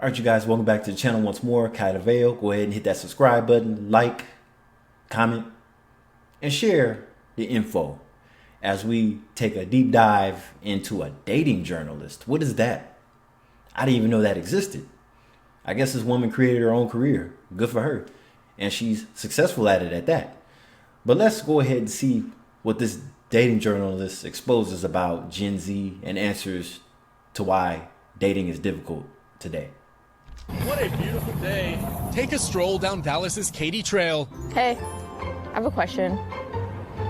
All right, you guys, welcome back to the channel once more. Kai DeVale. Go ahead and hit that subscribe button, like, comment, and share the info as we take a deep dive into a dating journalist. What is that? I didn't even know that existed. I guess this woman created her own career. Good for her. And she's successful at it at that. But let's go ahead and see what this dating journalist exposes about Gen Z and answers to why dating is difficult today. What a beautiful day. Take a stroll down Dallas's Katy Trail. Hey, I have a question.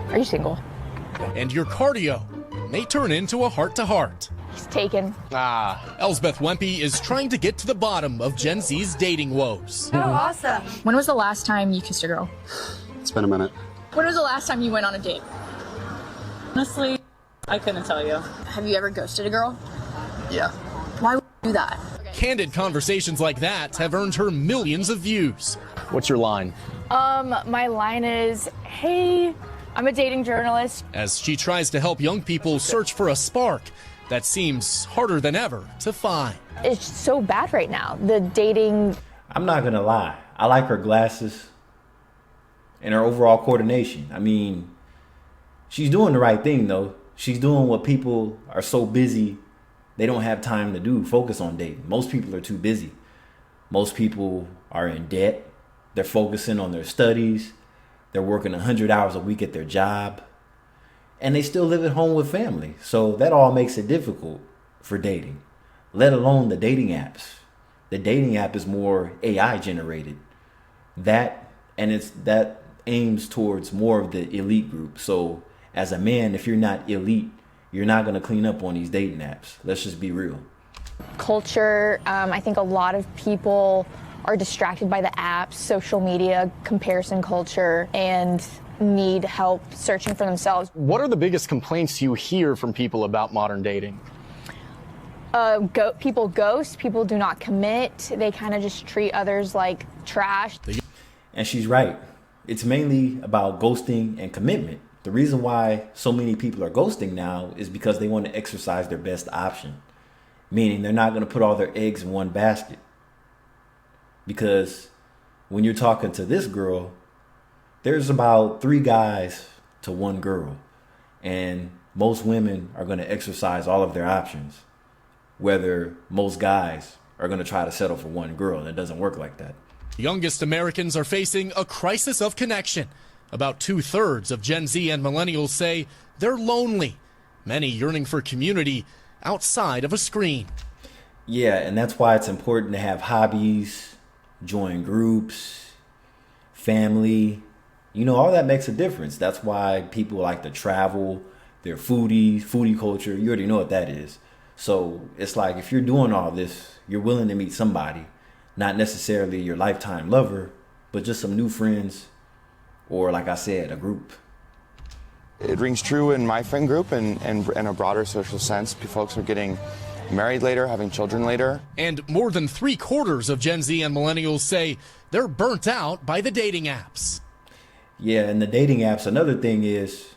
Are you single? And your cardio may turn into a heart-to-heart. He's taken. Elsbeth Weempe is trying to get to the bottom of Gen Z's dating woes. Oh, awesome. When was the last time you kissed a girl? It's been a minute. When was the last time you went on a date? Honestly, I couldn't tell you. Have you ever ghosted a girl? Yeah. Why would you do that? Candid conversations like that have earned her millions of views. What's your line? My line is, hey, I'm a dating journalist. As she tries to help young people search for a spark that seems harder than ever to find. It's so bad right now. The dating. I'm not going to lie. I like her glasses and her overall coordination. I mean, she's doing the right thing, though. She's doing what people are so busy they don't have time to do, focus on dating. Most people are too busy. Most people are in debt. They're focusing on their studies. They're working 100 hours a week at their job. And they still live at home with family. So that all makes it difficult for dating, let alone the dating apps. The dating app is more AI generated. That aims towards more of the elite group. So as a man, if you're not elite, you're not going to clean up on these dating apps. Let's just be real. Culture. I think a lot of people are distracted by the apps, social media, comparison culture, and need help searching for themselves. What are the biggest complaints you hear from people about modern dating? People ghost, people do not commit. They kind of just treat others like trash. And she's right. It's mainly about ghosting and commitment. The reason why so many people are ghosting now is because they want to exercise their best option, meaning they're not going to put all their eggs in one basket. Because when you're talking to this girl, there's about 3 guys to 1 girl, and most women are going to exercise all of their options, whether most guys are going to try to settle for 1 girl, and it doesn't work like that. Youngest Americans are facing a crisis of connection. About 2/3 of Gen Z and millennials say they're lonely, many yearning for community outside of a screen. Yeah, and that's why it's important to have hobbies, join groups, family. You know, all that makes a difference. That's why people like to travel. They're foodie culture. You already know what that is. So it's like if you're doing all this, you're willing to meet somebody, not necessarily your lifetime lover, but just some new friends, or like I said, a group. It rings true in my friend group and in a broader social sense. Folks are getting married later, having children later. And more than 3/4 of Gen Z and millennials say they're burnt out by the dating apps. Yeah, and the dating apps, another thing is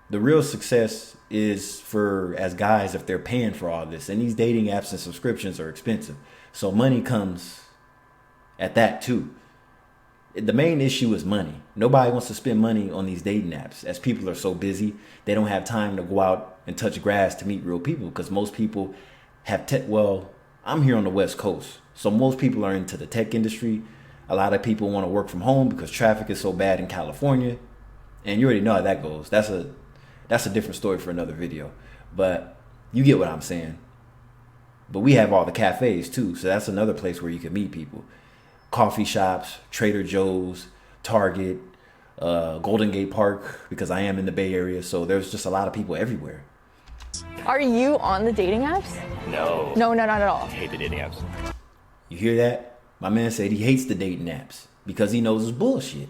the real success is for as guys if they're paying for all this. And these dating apps and subscriptions are expensive. So money comes at that too. The main issue is money. Nobody wants to spend money on these dating apps as people are so busy. They don't have time to go out and touch grass to meet real people because most people have well, I'm here on the West Coast. So most people are into the tech industry. A lot of people want to work from home because traffic is so bad in California. And you already know how that goes. That's a different story for another video. But you get what I'm saying. But we have all the cafes too. So that's another place where you can meet people. Coffee shops, Trader Joe's, Target, Golden Gate Park, because I am in the Bay Area, so there's just a lot of people everywhere. Are you on the dating apps? No. No, not at all. I hate the dating apps. You hear that? My man said he hates the dating apps because he knows it's bullshit.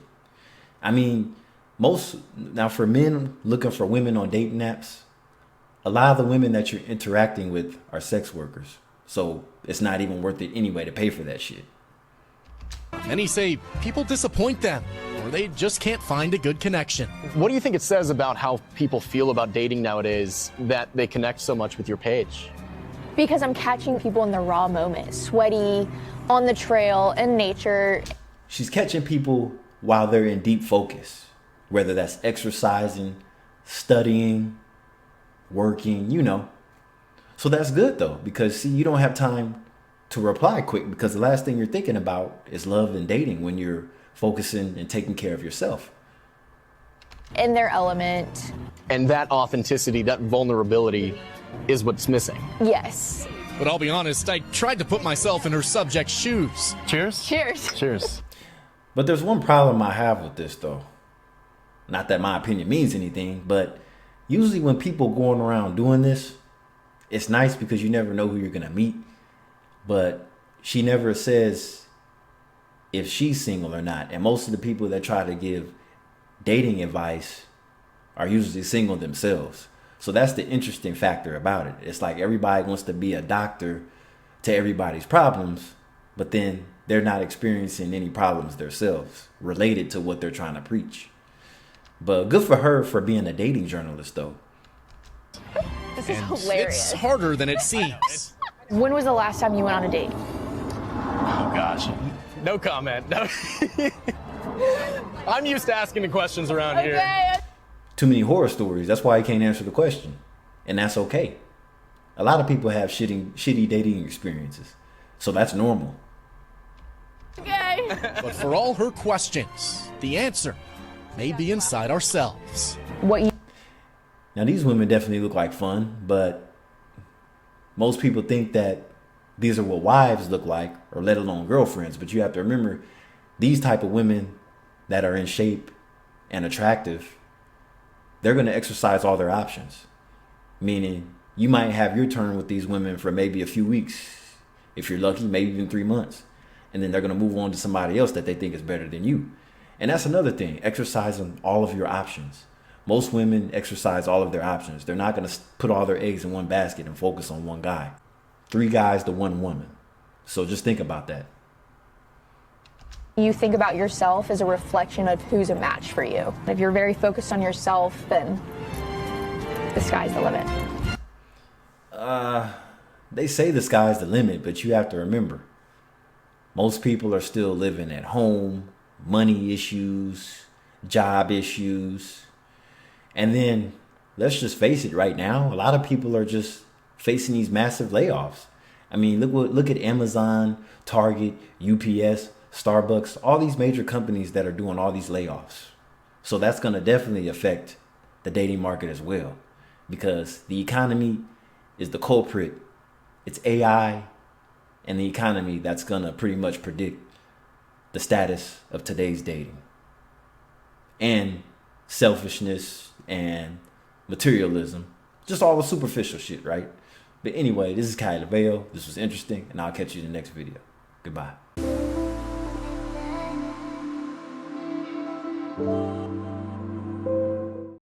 I mean, now for men looking for women on dating apps, a lot of the women that you're interacting with are sex workers. So it's not even worth it anyway to pay for that shit. Many say people disappoint them, or they just can't find a good connection. What do you think it says about how people feel about dating nowadays that they connect so much with your page? Because I'm catching people in the raw moment, sweaty, on the trail, in nature. She's catching people while they're in deep focus, whether that's exercising, studying, working, you know. So that's good though, because see, you don't have time to reply quick because the last thing you're thinking about is love and dating when you're focusing and taking care of yourself. In their element. And that authenticity, that vulnerability is what's missing. Yes. But I'll be honest, I tried to put myself in her subject's shoes. Cheers? Cheers. Cheers. But there's one problem I have with this though. Not that my opinion means anything, but usually when people going around doing this, it's nice because you never know who you're gonna meet. But she never says if she's single or not. And most of the people that try to give dating advice are usually single themselves. So that's the interesting factor about it. It's like everybody wants to be a doctor to everybody's problems, but then they're not experiencing any problems themselves related to what they're trying to preach. But good for her for being a dating journalist though. This is And hilarious. it's harder than it seems. When was the last time you went on a date? Oh, gosh. No comment. No. I'm used to asking the questions around here. Too many horror stories. That's why he can't answer the question. And that's okay. A lot of people have shitty dating experiences. So that's normal. But for all her questions, the answer may be inside ourselves. Now these women definitely look like fun, but most people think that these are what wives look like, or let alone girlfriends. But you have to remember, these type of women that are in shape and attractive, they're going to exercise all their options. Meaning you might have your turn with these women for maybe a few weeks. If you're lucky, maybe even 3 months. And then they're going to move on to somebody else that they think is better than you. And that's another thing, exercising all of your options. Most women exercise all of their options. They're not going to put all their eggs in one basket and focus on one guy. 3 guys to 1 woman. So just think about that. You think about yourself as a reflection of who's a match for you. If you're very focused on yourself, then the sky's the limit. They say the sky's the limit, but you have to remember, most people are still living at home, money issues, job issues. And then let's just face it right now, a lot of people are just facing these massive layoffs. I mean, look at Amazon, Target, UPS, Starbucks, all these major companies that are doing all these layoffs. So that's going to definitely affect the dating market as well, because the economy is the culprit. It's AI and the economy that's going to pretty much predict the status of today's dating. And selfishness and materialism, just all the superficial shit, right? But anyway, this is Kai LaVeo. This was interesting, and I'll catch you in the next video. Goodbye.